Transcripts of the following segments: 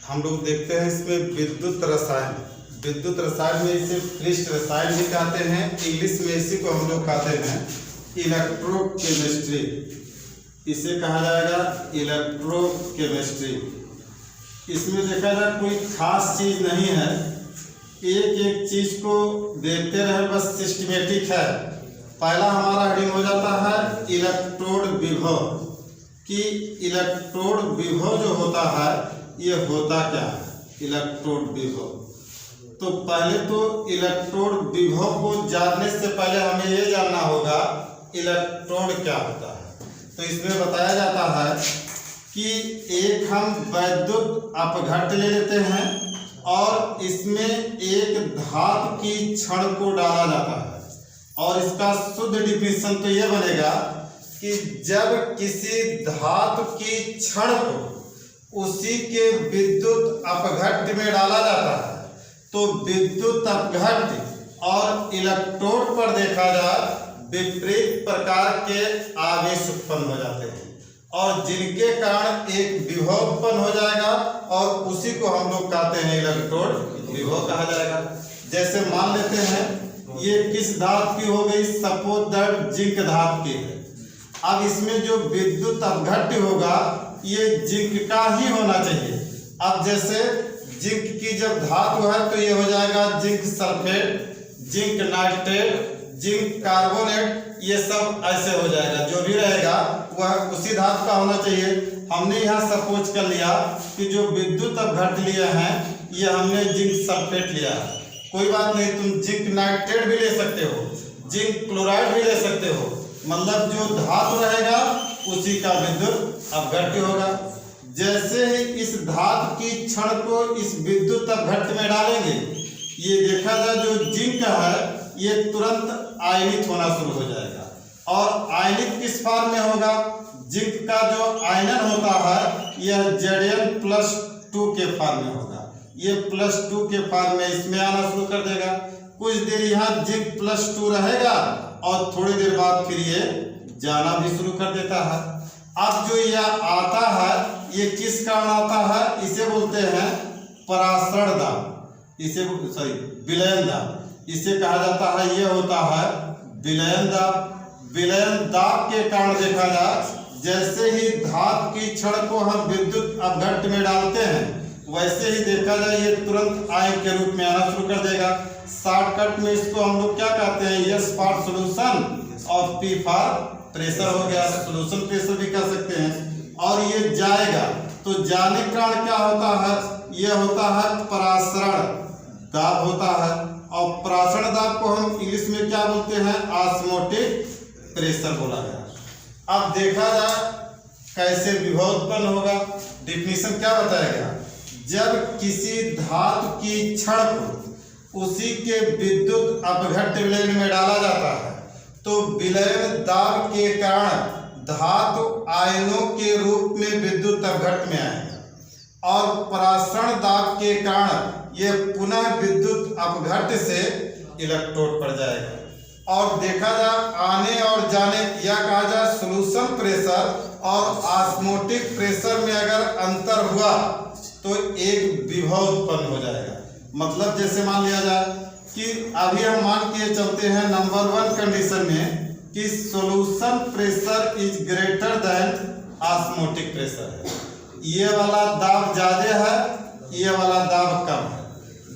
हम लोग देखते हैं इसमें विद्युत रसायन। विद्युत रसायन में इसे पृष्ठ रसायन भी कहते हैं, इंग्लिश में इसी को हम लोग कहते हैं इलेक्ट्रोकेमिस्ट्री। इसे कहा जाएगा इलेक्ट्रोकेमिस्ट्री। इसमें देखा जाए कोई खास चीज नहीं है, एक एक चीज को देखते रहे, बस सिस्टमेटिक है। पहला हमारा हेडिंग हो जाता है इलेक्ट्रोड विभव, कि इलेक्ट्रोड विभव जो होता है ये होता क्या है, इलेक्ट्रोड विभव। तो पहले तो इलेक्ट्रोड विभव को जानने से पहले हमें ये जानना होगा इलेक्ट्रोड क्या होता है। तो इसमें बताया जाता है कि एक हम वैद्युत अपघट्य ले लेते हैं और इसमें एक धातु की छड़ को डाला जाता है, और इसका शुद्ध डिफिनेशन तो ये बनेगा कि जब किसी धातु की छड़ को उसी के विद्युत अपघट्य में डाला जाता है तो विद्युत अपघट्य और इलेक्ट्रोड पर देखा जाए विपरीत प्रकार के आवेश उत्पन्न हो जाते हैं, और जिनके कारण एक विभव उत्पन्न हो जाएगा और उसी को हम लोग कहते हैं इलेक्ट्रोड विभव कहा जाएगा। जैसे मान लेते हैं ये किस धातु की हो गई, सपोज दैट जिंक धातु की है। अब इसमें जो विद्युत अपघट्य होगा ये जिंक का ही होना चाहिए। अब जैसे जिंक की जब धातु है तो ये हो जाएगा zinc sulphate, zinc nitrate, zinc carbonate, ये सब ऐसे हो जाएगा। जो भी रहेगा वह उसी धातु का होना चाहिए। हमने यहाँ सपोज कर लिया कि जो विद्युत अपघट्य लिए हैं ये हमने जिंक सल्फेट लिया है, कोई बात नहीं, तुम जिंक नाइट्रेट भी ले सकते हो, जिंक क्लोराइड भी ले सकते हो, मतलब जो धातु रहेगा उसी का विद्युत अपघट्य होगा। जैसे ही इस धातु की छड़ को इस विद्युत अपघट्य में डालेंगे, ये देखा जाए जो जिंक है ये तुरंत आयनित होना शुरू हो जाएगा। और आयनित किस फॉर्म में होगा, जिंक का जो आयनन होता है यह Zn+2 के फॉर्म में होगा। ये +2 के फॉर्म में इसमें आना शुरू कर देगा। कुछ देर यहाँ जिंक +2 रहेगा और थोड़ी देर बाद फिर ये जाना भी शुरू कर देता है। अब जो यह आता है ये किस कारण आता है, इसे बोलते हैं परासरण दाब, इसे विलयन दाब इसे कहा जाता है। ये होता है विलयन दाब। विलयन दाब के कारण देखा जाए जैसे ही धातु की छड़ को हम विद्युत अपघट्य में डालते हैं वैसे ही देखा जाए ये तुरंत आयन के रूप में आना शुरू कर देगा। शॉर्टकट में इसको हम लोग क्या कहते हैं, S फॉर सोल्यूशन और P फॉर प्रेशर हो गया, सोल्यूशन प्रेशर भी कह सकते हैं। और ये जाएगा तो जाने के कारण क्या होता है, ये होता है परासरण दाब होता है, और परासरण दाब को हम इंग्लिश में क्या बोलते हैं, ऑस्मोटिक प्रेशर बोला गया। अब देखा जाए कैसे विभव उत्पन्न होगा, डिफिनीशन क्या बताएगा, जब किसी धातु की छड़ को उसी के विद्युत अपघट्य विलयन में डाला जाता है तो विलयन दाब के कारण धातु आयनों के रूप में विद्युत अपघट्य में आएगा, और परासरण दाब के कारण ये पुनः विद्युत अपघट्य से इलेक्ट्रोड पर जाएगा। और देखा जाए आने और जाने, या कहा जाए सोल्यूशन प्रेशर और ऑस्मोटिक प्रेशर में अगर अंतर हुआ तो एक विभव उत्पन्न हो जाएगा। मतलब जैसे मान लिया जाए कि अभी हम मान के चलते हैं नंबर 1 कंडीशन में कि solution pressure is greater than osmotic pressure है, ये वाला दाब ज्यादा है, ये वाला दाब कम है।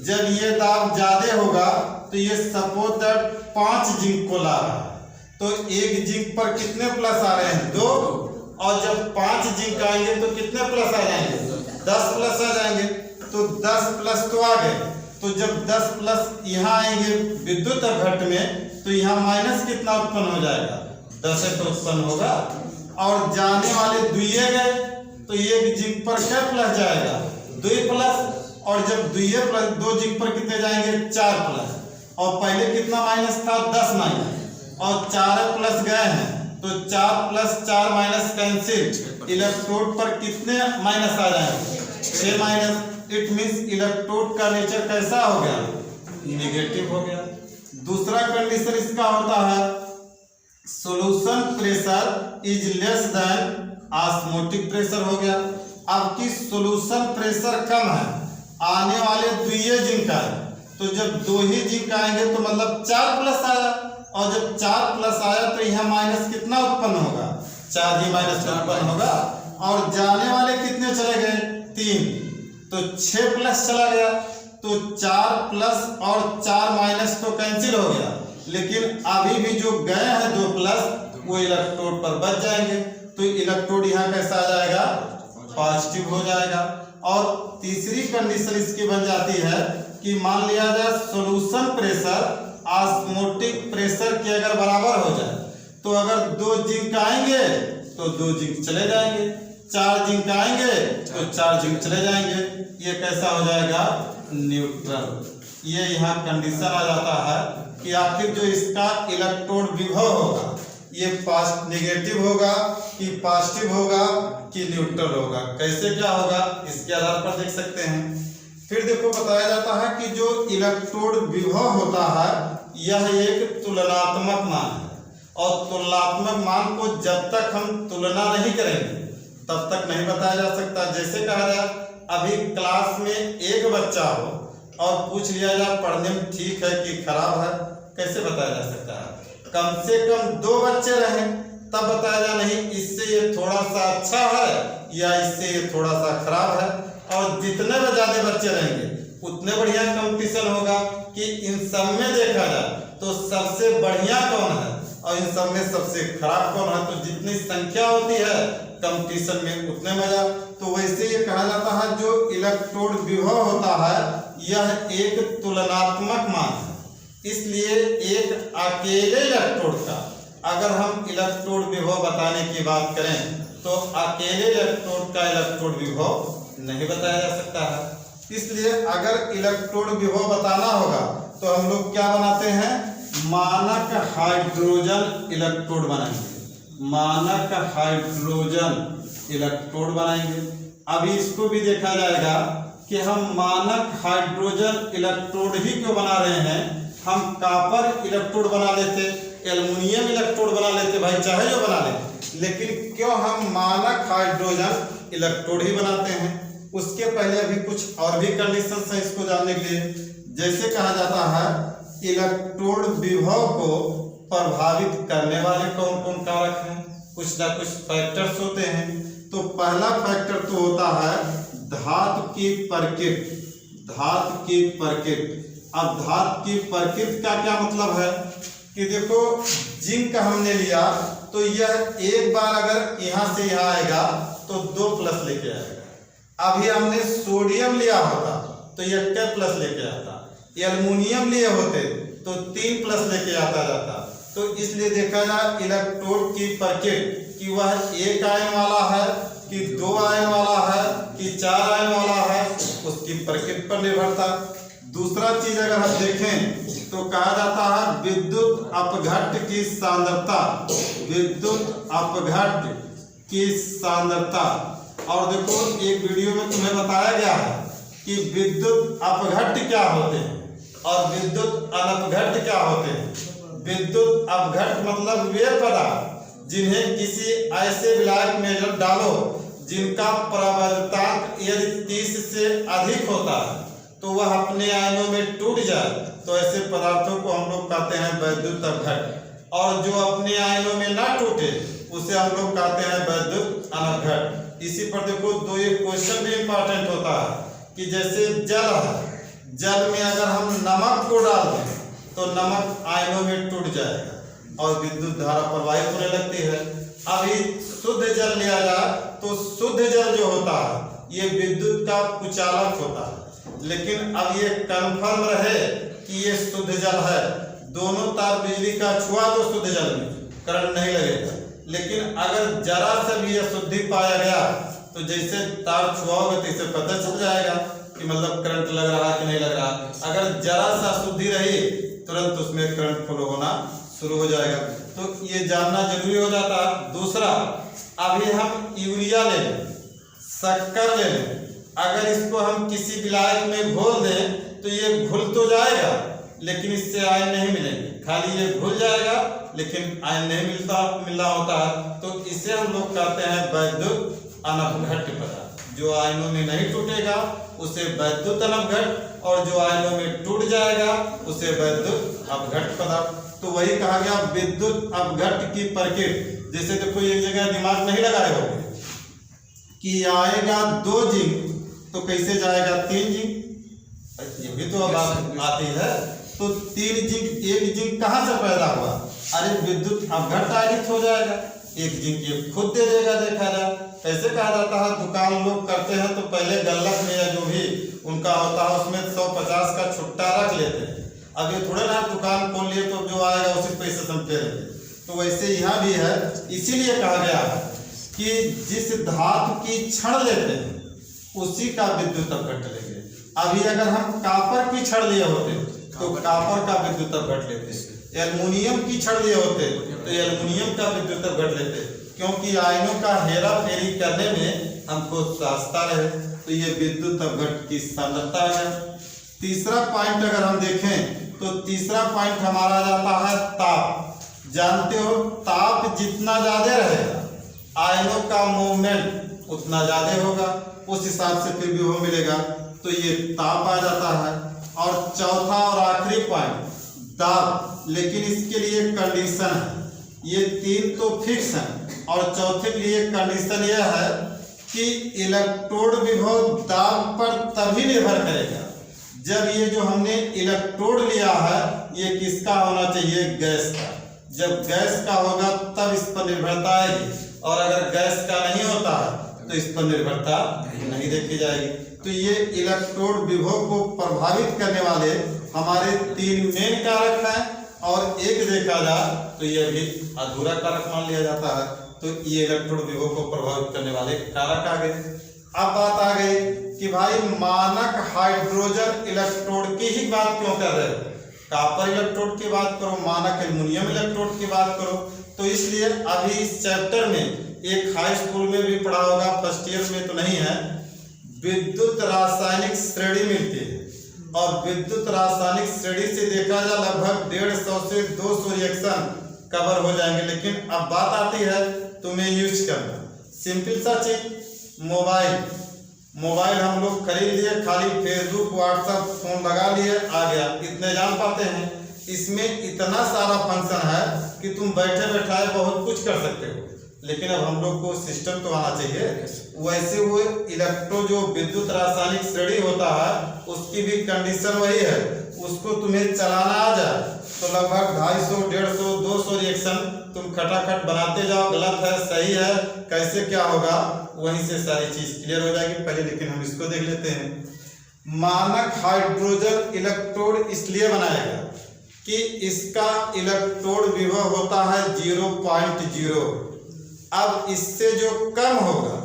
जब ये दाब ज्यादा होगा तो ये सपोज दैट 5 जिंक को ला रहा है तो एक जिंक पर कितने प्लस आ रहे हैं, 2, और जब 5 जिंक आएंगे तो कितने प्लस आ जाएंगे, 10 प्लस आ जाएंगे। तो 10 प्लस तो आ गए, तो जब 10 प्लस यहाँ आएंगे विद्युत अपघट्य में तो यहाँ माइनस कितना उत्पन्न हो जाएगा, 10 तो उत्पन्न होगा। और जाने वाले दुइये गए तो एक जिंक पर क्या प्लस जाएगा, 2 प्लस, और जब 2 जिंक पर कितने जाएंगे, 4 प्लस, और पहले कितना माइनस था, 10 माइनस, और 4 प्लस गए हैं तो 4 प्लस 4 माइनस कैंसिल, इलेक्ट्रोड पर कितने माइनस आ जाएंगे, 6 माइनस। इट मीन्स इलेक्ट्रोड का नेचर कैसा हो गया, नेगेटिव हो गया। दूसरा कंडीशन इसका होता है solution pressure is less than osmotic pressure हो गया। आपकी सॉल्यूशन प्रेशर कम है, आने वाले द्वितीय जिंक आए, तो जब 2 ही जिंक आएंगे तो मतलब 4 प्लस आया, और जब 4 प्लस आया तो यहाँ माइनस कितना उत्पन्न होगा, 4 ही माइनस उत्पन्न होगा, और जाने वाले कितने चले गए 3, तो 6 प्लस चला गया, तो 4 प्लस और 4 माइनस तो कैंसिल हो गया, लेकिन अभी भी जो गए हैं 2 प्लस वो इलेक्ट्रोड पर बच जाएंगे, तो इलेक्ट्रोड यहाँ कैसा आ जाएगा, पॉजिटिव हो जाएगा। और तीसरी कंडीशन इसकी बन जाती है कि मान लिया जाए सॉल्यूशन प्रेशर ऑस्मोटिक प्रेशर के अगर बराबर हो जाए, तो अगर 2 जिंक आएंगे तो 2 जिंक चले जाएंगे, 4 जिंक आएंगे तो 4 जिंक चले जाएंगे, ये कैसा हो जाएगा, न्यूट्रल। ये यहाँ कंडीशन आ जाता है कि आखिर जो इसका इलेक्ट्रोड विभव होगा ये नेगेटिव होगा कि पॉजिटिव होगा कि न्यूट्रल होगा, कैसे क्या होगा इसके आधार पर देख सकते हैं। फिर देखो बताया जाता है कि जो इलेक्ट्रोड विभव होता है यह एक तुलनात्मक मान है, और तुलनात्मक मान को जब तक हम तुलना नहीं करेंगे तब तक नहीं बताया जा सकता। जैसे कहा जाए अभी क्लास में एक बच्चा हो और पूछ लिया जाए पढ़ने में ठीक है कि खराब है, कैसे बताया जा सकता है, कम से कम 2 बच्चे रहें तब बताया जा, नहीं इससे ये थोड़ा सा अच्छा है या इससे ये थोड़ा सा खराब है, और जितने में ज्यादा बच्चे रहेंगे उतने बढ़िया कंपटीशन होगा कि इन सब में देखा जाए तो सबसे बढ़िया कौन है और इन सब में सबसे खराब कौन है, तो जितनी संख्या होती है कंपटीशन में उतने मजा। तो वैसे ये कहा जाता है जो इलेक्ट्रोड विभव होता है यह एक तुलनात्मक मान है, इसलिए एक अकेले इलेक्ट्रोड का अगर हम इलेक्ट्रोड विभव बताने की बात करें तो अकेले इलेक्ट्रोड का इलेक्ट्रोड विभव नहीं बताया जा सकता है। इसलिए अगर इलेक्ट्रोड विभव बताना होगा तो हम लोग क्या बनाते हैं, मानक हाइड्रोजन इलेक्ट्रोड बनाएंगे, मानक हाइड्रोजन इलेक्ट्रोड बनाएंगे। अभी इसको भी देखा जाएगा कि हम मानक हाइड्रोजन इलेक्ट्रोड ही क्यों बना रहे हैं, हम कॉपर इलेक्ट्रोड बना लेते, एल्युमिनियम इलेक्ट्रोड बना लेते, भाई चाहे जो बना लेते, लेकिन क्यों हम मानक हाइड्रोजन इलेक्ट्रोड ही बनाते हैं। उसके पहले अभी कुछ और भी कंडीशंस हैं इसको जानने के लिए। जैसे कहा जाता है इलेक्ट्रोड विभव को प्रभावित करने वाले कौन कौन कारक हैं, कुछ ना कुछ फैक्टर्स होते हैं। तो पहला फैक्टर तो होता है धातु की प्रकृति, धातु की प्रकृति। अब धातु की प्रकृति का क्या मतलब है कि देखो जिंक हमने लिया तो यह एक बार अगर यहाँ से यहाँ आएगा तो 2 प्लस लेके आएगा, अभी हमने सोडियम लिया होता तो यह क्या प्लस लेके आता, एल्युमिनियम लिए होते तो 3 प्लस लेके आता जाता। तो इसलिए देखा जाए इलेक्ट्रोड की प्रकृति कि वह 1 आयन वाला है कि 2 आयन वाला है कि 4 आयन वाला है, उसकी प्रकृति पर निर्भरता। दूसरा चीज अगर हम देखें तो कहा जाता है विद्युत अपघट्ट की सांद्रता, विद्युत अपघट्ट की सांद्रता। और देखो एक वीडियो में तुम्हें बताया गया है कि विद्युत अपघट्ट क्या होते हैं और विद्युत अनपघट्ट क्या होते हैं। विद्युत अपघट्ट मतलब वे पदार्थ जिन्हें किसी ऐसे विलायक में डालो जिनका प्रवर्तक यदि 30 से अधिक होता है तो वह अपने आयनों में टूट जाए, तो ऐसे पदार्थों को हम लोग कहते हैं विद्युत अपघट्ट, और जो अपने आयनों में ना टूटे उसे हम लोग कहते हैं विद्युत अनपघट्ट। इसी पर देखो 2 एक क्वेश्चन भी इंपॉर्टेंट होता है कि जैसे जल है, जल में अगर हम नमक को डाल दें तो नमक आयनों में टूट जाएगा और विद्युत धारा प्रवाहित होने लगती है। अभी शुद्ध जल लिया जाए तो शुद्ध जल जो होता है ये विद्युत का कुचालक होता है, लेकिन अब ये कंफर्म रहे कि ये शुद्ध जल है, दोनों तार बिजली का छुआ तो शुद्ध जल में करंट नहीं लगेगा, लेकिन अगर जरा सा भी अशुद्धि पाया गया तो जैसे तार छुआओगे तो इसे पता चल जाएगा कि मतलब करंट लग रहा है कि नहीं लग रहा। अगर जरा सा अशुद्धि रही तुरंत उसमें करंट फ्लो होना शुरू हो जाएगा, तो ये जानना जरूरी हो जाता है। दूसरा, अभी हम यूरिया ले लें, शक्कर ले लें, अगर इसको हम किसी विलायक में घोल दें तो ये घुल तो जाएगा लेकिन इससे आयन नहीं मिलेंगे, खाली ये घुल जाएगा लेकिन आयन नहीं मिलना होता है, तो इसे हम लोग कहते हैं विद्युत अनपघट्ट पदार्थ, जो आयनों में नहीं टूटेगा उसे वैद्युत अनवघट, और जो आयनों में टूट जाएगा उसे वैद्युत अपघट पदार्थ। तो वही कहा गया विद्युत अपघट की प्रकृति। जैसे देखो एक जगह दिमाग नहीं लगाए होगे कि आएगा 2 जिंक तो कैसे जाएगा 3 जिंक, ये भी तो अब आती है। तो 3 जिंक 1 जिंक कहाँ से पैदा हुआ? अरे विद्युत अपघट आयनित हो जाएगा, 1 जिंक ये खुद दे देगा। देखा जाए ऐसे कहा जाता है, दुकान लोग करते हैं तो पहले गल्लक में या जो भी उनका होता है उसमें 150 का छुट्टा रख लेते हैं। अब ये थोड़े ना दुकान खोल लिए तो जो आएगा उसी पैसे समझते रहेंगे। तो वैसे यहाँ भी है, इसीलिए कहा गया है कि जिस धातु की छड़ लेते हैं उसी का विद्युत अपघट लेंगे। अभी अगर हम कापर की छड़ लिए होते तो कापर का विद्युत अपघट लेते, एल्युमिनियम की छड़ लिए होते तो एल्युमिनियम का विद्युत अपघट लेते, क्योंकि आयनों का हेरा फेरी करने में हमको सहजता रहे। तो ये विद्युत अपघट की सांद्रता है। तीसरा पॉइंट अगर हम देखें तो तीसरा पॉइंट हमारा जाता है ताप। जानते हो ताप जितना ज्यादा रहेगा आयनों का मूवमेंट उतना ज्यादा होगा, उस हिसाब से फिर विभव मिलेगा। तो ये ताप आ जाता है। और चौथा और आखिरी पॉइंट दाब, लेकिन इसके लिए कंडीशन है। ये 3 तो फिक्स है और चौथे के लिए कंडीशन यह है कि इलेक्ट्रोड विभव दाब पर तभी निर्भर करेगा जब ये जो हमने इलेक्ट्रोड लिया है ये किसका होना चाहिए? गैस का। जब गैस का होगा तब इस पर निर्भरता आएगी, और अगर गैस का नहीं होता है तो इस पर निर्भरता नहीं देखी जाएगी। तो ये इलेक्ट्रोड विभव को प्रभावित करने वाले हमारे 3 मेन कारक हैं, और एक देखा जाए तो ये भी अधूरा कारक मान लिया जाता है। तो ये इलेक्ट्रोड विभव को प्रभावित करने वाले कारक आ गए। अब बात आ गई कि भाई मानक हाइड्रोजन इलेक्ट्रोड की ही बात क्यों कर रहे हो? कॉपर इलेक्ट्रोड की बात करो, मानक एल्युमिनियम इलेक्ट्रोड की बात करो। तो इसलिए अभी इस चैप्टर में एक हाई स्कूल में भी पढ़ा होगा, फर्स्ट ईयर में तो नहीं है, विद्युत रासायनिक श्रेणी मिलती है। और विद्युत रासायनिक श्रेणी से देखा जाए लगभग 150 से 200 रिएक्शन कवर हो जाएंगे। लेकिन अब बात आती है तुम्हें यूज करना। सिंपल सा चीज, मोबाइल हम लोग खरीद लिए, खाली फेसबुक व्हाट्सएप फोन लगा लिए, आ गया, इतने जान पाते हैं। इसमें इतना सारा फंक्शन है कि तुम बैठे बैठाए बहुत कुछ कर सकते हो, लेकिन अब हम लोग को सिस्टम तो आना चाहिए। वैसे वो इलेक्ट्रो जो विद्युत रासायनिक श्रेणी होता है उसकी भी कंडीशन वही है, उसको तुम्हें चलाना आ जाए तो लगभग 250, 150, 200 रिएक्शन तुम खटाखट बनाते जाओ। गलत है, सही है, कैसे क्या होगा, वहीं से सारी चीज क्लियर हो जाएगी। पहले लेकिन हम इसको देख लेते हैं। मानक हाइड्रोजन इलेक्ट्रोड इसलिए बनाएगा कि इसका इलेक्ट्रोड विभव होता है 0.0। अब इससे जो कम होगा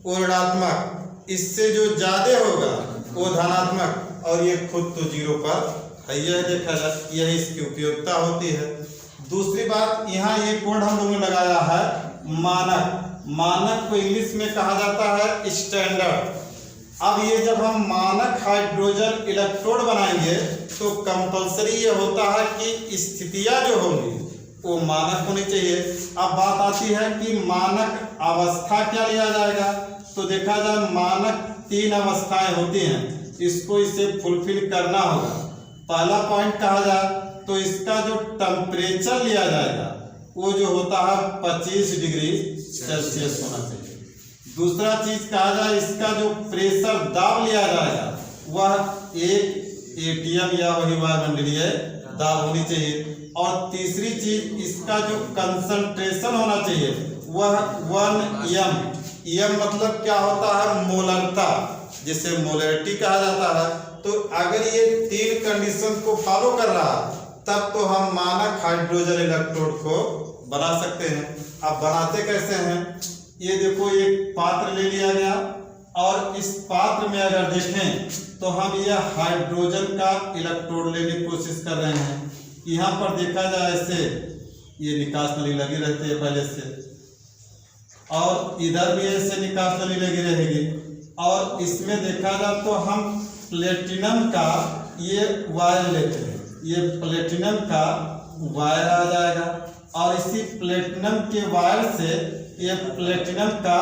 वो ऋणात्मक, इससे जो ज्यादा होगा वो धनात्मक, और ये खुद तो 0 पर है। यह देखा जाए, यही इसकी उपयोगिता होती है। दूसरी बात, यहाँ ये कोड हम लोगों ने लगाया है मानक। मानक को इंग्लिश में कहा जाता है स्टैंडर्ड। अब ये जब हम मानक हाइड्रोजन इलेक्ट्रोड बनाएंगे तो कंपलसरी ये होता है कि स्थितियां जो होंगी वो मानक होनी चाहिए। अब बात आती है कि मानक अवस्था क्या लिया जाएगा, तो देखा जाए मानक 3 अवस्थाएं होती हैं, इसको इसे फुलफिल करना होगा। पहला पॉइंट कहा जाए तो इसका जो टेम्परेचर लिया जाएगा वो जो होता है 25 डिग्री सेल्सियस होना चाहिए। दूसरा चीज कहा जाए इसका जो प्रेशर दाब लिया जाएगा वह 1 atm या वही वायुमंडलीय दाब होनी चाहिए। और तीसरी चीज इसका जो कंसंट्रेशन होना चाहिए वह 1 m मतलब क्या होता है? मोलरता, जिसे मोलरिटी कहा जाता है। तो अगर ये 3 कंडीशन को फॉलो कर रहा तब तो हम मानक हाइड्रोजन इलेक्ट्रोड को बना सकते हैं। अब बनाते कैसे हैं? ये देखो, एक पात्र ले लिया गया और इस पात्र में अगर देखें तो हम यह हाइड्रोजन का इलेक्ट्रोड लेने की कोशिश कर रहे हैं। यहाँ पर देखा जाए ऐसे ये निकास नली लगी रहती है पहले से, और इधर भी ऐसे निकास नली लगी रहेगी। और इसमें देखा जाए तो हम प्लेटिनम का ये वायर लेते हैं, ये प्लेटिनम का वायर आ जाएगा और इसी प्लेटिनम के वायर से ये प्लेटिनम का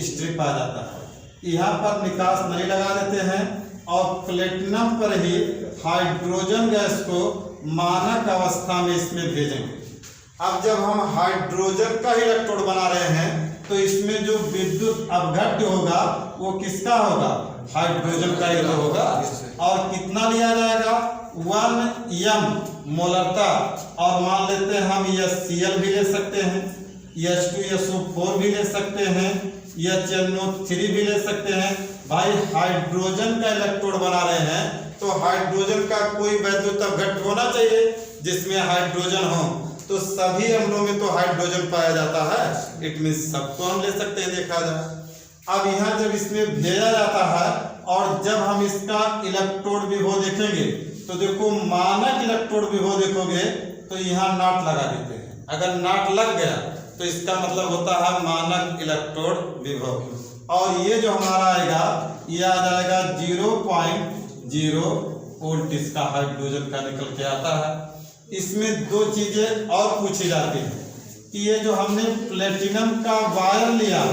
स्ट्रिप आ जाता है। यहाँ पर निकास नहीं लगा देते हैं और प्लेटिनम पर ही हाइड्रोजन गैस को मानक अवस्था में इसमें भेजेंगे। अब जब हम हाइड्रोजन का इलेक्ट्रोड बना रहे हैं तो इसमें जो विद्युत अपघट्य होगा वो किसका होगा? हाइड्रोजन का ही तो होगा। और कितना लिया जाएगा? 1 m मोलरता। और मान लेते हैं हम HCl भी ले सकते हैं, H2SO4 भी ले सकते हैं, HNO3 भी ले सकते हैं। भाई हाइड्रोजन का इलेक्ट्रोड बना रहे हैं तो हाइड्रोजन का कोई वैद्युत अपघट्य होना चाहिए जिसमें हाइड्रोजन हो। तो सभी अम्लों में तो हाइड्रोजन पाया जाता है, इट मीन सबको हम ले सकते हैं देखा जाए। अब यहाँ जब इसमें भेजा जाता है और जब हम इसका इलेक्ट्रोड विभव देखेंगे तो देखो मानक इलेक्ट्रोड विभव देखोगे तो यहाँ नॉट लगा देते हैं। अगर नॉट लग गया तो इसका मतलब होता है मानक इलेक्ट्रोड विभव। और ये जो हमारा आएगा ये आ जाएगा 0.0 वोल्ट इसका हाइड्रोजन का निकल के आता है। इसमें दो चीजें और पूछी जाती हैं कि ये जो हमने प्लेटिनम का वायर लिया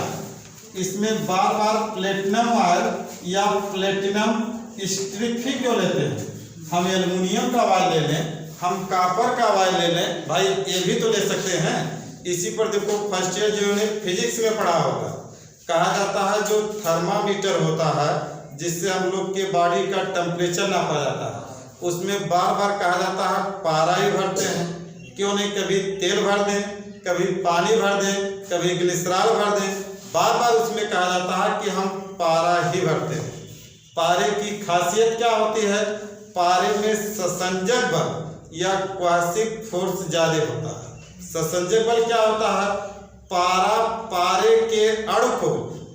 इसमें बार बार प्लेटिनम वायर या प्लेटिनम स्ट्रिप ही क्यों लेते हैं? हम एल्युमिनियम का वायर ले लें, हम कॉपर का वायर ले लें, भाई ये भी तो ले सकते हैं। इसी पर देखो फर्स्ट ईयर जो ने फिजिक्स में पढ़ा होगा, कहा जाता है जो थर्मामीटर होता है जिससे हम लोग के बॉडी का टेम्परेचर नापा जाता है, उसमें बार बार कहा जाता है पारा ही भरते हैं। क्यों नहीं? कभी तेल भर दें, कभी पानी भर दें, कभी ग्लिसरॉल भर दें, बार बार उसमें कहा जाता है कि हम पारा ही भरते हैं। पारे की खासियत क्या होती है? पारे में ससंजक बल या क्वासिक फोर्स ज्यादा होता है। ससंजक बल क्या होता है? पारा पारे के अणु को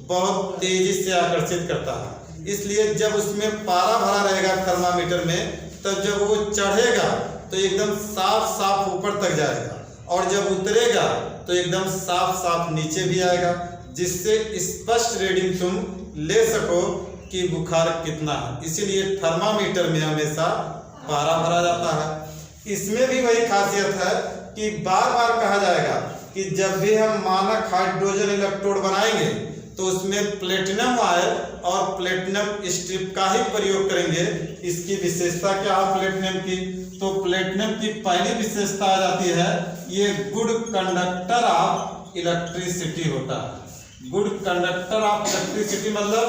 बहुत तेजी से आकर्षित करता है, इसलिए जब उसमें पारा भरा रहेगा थर्मामीटर में तब जब वो चढ़ेगा तो एकदम साफ साफ ऊपर तक जाएगा और जब उतरेगा तो एकदम साफ साफ नीचे भी आएगा, जिससे स्पष्ट रीडिंग तुम ले सको कि बुखार कितना है। इसीलिए थर्मामीटर में हमेशा पारा भरा जाता है। इसमें भी वही खासियत है कि बार बार कहा जाएगा कि जब भी हम मानक हाइड्रोजन इलेक्ट्रोड बनाएंगे तो उसमें प्लेटिनम वायर और प्लेटिनम स्ट्रिप का ही प्रयोग करेंगे। इसकी विशेषता क्या है प्लेटिनम की? तो प्लेटिनम की पहली विशेषता आ जाती है ये गुड कंडक्टर ऑफ इलेक्ट्रिसिटी होता है। गुड कंडक्टर ऑफ इलेक्ट्रिसिटी मतलब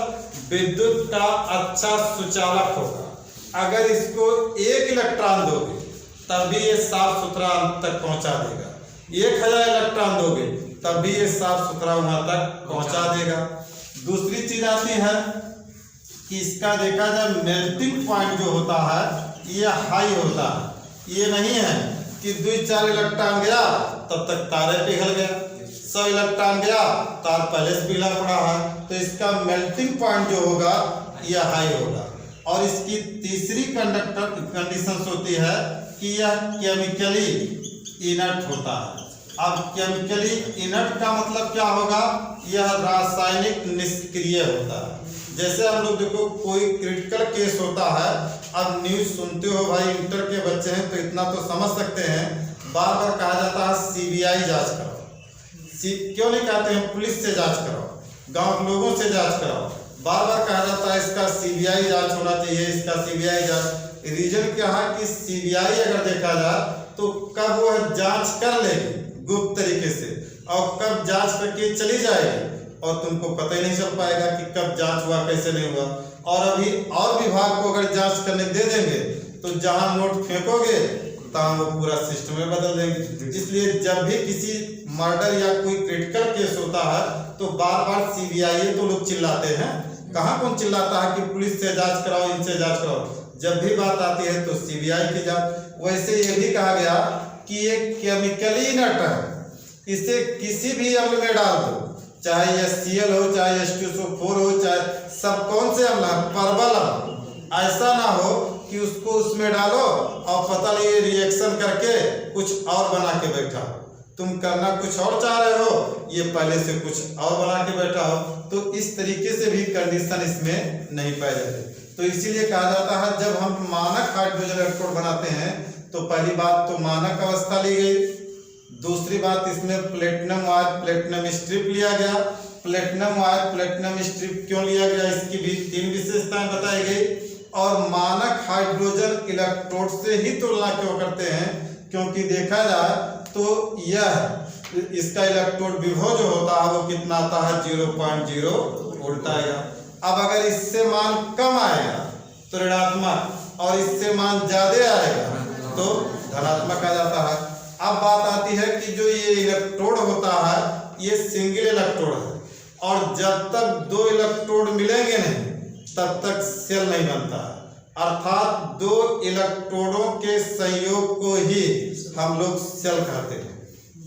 विद्युत का अच्छा सुचालक होगा। अगर इसको एक इलेक्ट्रॉन दोगे तब भी ये साफ सुथरा अंत तक पहुंचा देगा, 1000 इलेक्ट्रॉन दोगे तब भी ये साफ सुथरा वहां तक पहुंचा देगा। दूसरी चीज आती है कि इसका देखा जाए मेल्टिंग पॉइंट जो होता है ये हाई होता है। ये नहीं है कि 2-4 इलेक्ट्रॉन गया तब तक तारे पिघल गया, 100 इलेक्ट्रॉन गया तार पहले से पिघला पड़ा है। तो इसका मेल्टिंग पॉइंट जो होगा यह हाई होगा। और इसकी तीसरी कंडीशन होती है कि यह केमिकली इनर्ट होता है। अब केमिकली इनर्ट का मतलब क्या होगा? यह रासायनिक निष्क्रिय होता है। जैसे हम लोग देखो कोई क्रिटिकल केस होता है, अब न्यूज सुनते हो भाई, इंटर के बच्चे हैं तो इतना तो समझ सकते हैं, बार बार कहा जाता है सीबीआई जांच कराओ। क्यों नहीं कहते हैं पुलिस से जांच कराओ, गांव के लोगों से जांच कराओ? बार बार कहा जाता है इसका सीबीआई जांच होना चाहिए, इसका सीबीआई जांच। रीजन क्या है कि सीबीआई अगर देखा जाए तो कब वह जांच कर लेगी गुप्त तरीके से और कब जांच करके चली जाएगी और तुमको पता ही नहीं चल पाएगा कि कब जांच हुआ कैसे नहीं हुआ। और अभी और विभाग को अगर जांच करने दे देंगे तो जहां नोट फेंकोगे तहां वो पूरा सिस्टम में बदल देंगे। इसलिए जब भी किसी मर्डर या कोई क्रिटिकल केस होता है तो बार बार सीबीआई तो लोग चिल्लाते हैं। कहाँ कौन चिल्लाता है कि पुलिस से जांच कराओ, इनसे जांच कराओ? जब भी बात आती है तो सीबीआई की जांच। वैसे ये भी कहा गया कि ये केमिकली इनर्ट है, इसे किसी भी अम्ल में डाल दो, चाहे HCl हो, चाहे H2SO4 हो, चाहे सब कौन से अम्ल है, परबल अम्ल, ऐसा ना हो कि उसको उसमें डालो और पता नहीं ये रिएक्शन करके कुछ और बना के बैठा हो। तुम करना कुछ और चाह रहे हो, ये पहले से कुछ और बना के बैठा हो। तो इस तरीके से भी कंडीशन इसमें नहीं पाई जाती। तो इसीलिए कहा जाता है जब हम मानक हाइड्रोजन इलेक्ट्रोड बनाते हैं तो पहली बात तो मानक अवस्था ली गई, दूसरी बात इसमें प्लेटिनम वायर प्लेटिनम स्ट्रिप लिया गया, प्लेटिनम वायर, प्लेटिनम स्ट्रिप क्यों लिया गया, इसकी भी 3 विशेषताएं बताई गई। और मानक हाइड्रोजन इलेक्ट्रोड से ही तुलना क्यों करते हैं, क्योंकि देखा जाए तो यह इसका इलेक्ट्रोड विभव जो होता है वो कितना आता है 0.0 वोल्ट आएगा। अब अगर इससे मान कम आएगा तो ऋणात्मक और इससे मान ज्यादा आएगा तो धनात्मक आ जाता है। अब बात आती है कि जो ये इलेक्ट्रोड होता है ये सिंगल इलेक्ट्रोड है और जब तक 2 इलेक्ट्रोड मिलेंगे नहीं तब तक सेल नहीं बनता है, अर्थात 2 इलेक्ट्रोडों के संयोग को ही हम लोग सेल कहते हैं।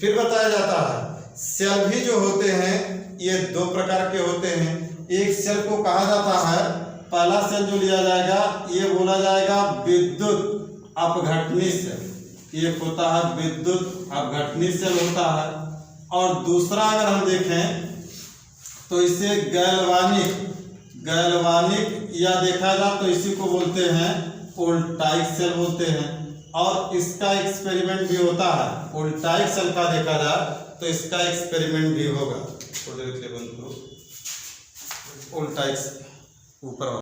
फिर बताया जाता है सेल भी जो होते हैं ये 2 प्रकार के होते हैं। एक सेल को कहा जाता है, पहला सेल जो लिया जाएगा ये बोला जाएगा विद्युत अपघटनी सेल, एक होता है विद्युत अपघटनी सेल होता है। और दूसरा अगर हम देखें तो इसे गैल्वानिक या देखा जाए तो इसी को बोलते हैं वोल्टाइक सेल बोलते हैं। और इसका एक्सपेरिमेंट भी होता है, वोल्टाइक सेल का देखा जाए तो इसका एक्सपेरिमेंट भी होगा। वोल्टाइक ऊपर